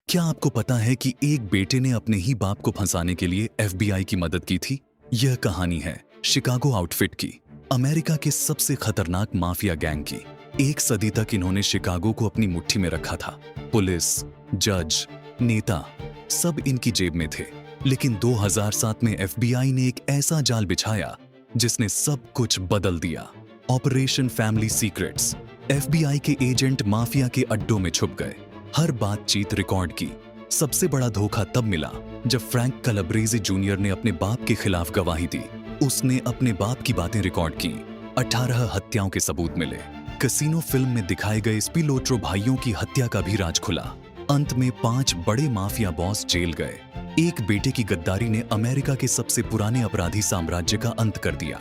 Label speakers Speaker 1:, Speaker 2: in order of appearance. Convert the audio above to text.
Speaker 1: क्या आपको पता है कि एक बेटे ने अपने ही बाप को फंसाने के लिए एफबीआई की मदद की थी? यह कहानी है शिकागो आउटफिट की, अमेरिका के सबसे खतरनाक माफिया गैंग की। एक सदी तक इन्होंने शिकागो को अपनी मुट्ठी में रखा था। पुलिस, जज, नेता सब इनकी जेब में थे। लेकिन 2007 में एफबीआई ने एक ऐसा जाल बिछाया जिसने सब कुछ बदल दिया। Operation family secrets. एफबीआई के एजेंट माफिया के अड्डों में छुप गए, हर बातचीत रिकॉर्ड की। सबसे बड़ा धोखा तब मिला जब फ्रैंक कैलाब्रेसे जूनियर ने अपने बाप के खिलाफ गवाही दी। उसने अपने बाप की बातें रिकॉर्ड की। 18 हत्याओं के सबूत मिले। कैसीनो फिल्म में दिखाए गए स्पिलोट्रो भाइयों की हत्या का भी राज खुला। अंत में 5 बड़े माफिया बॉस जेल गए। एक बेटे की गद्दारी ने अमेरिका के सबसे पुराने अपराधी साम्राज्य का अंत कर दिया।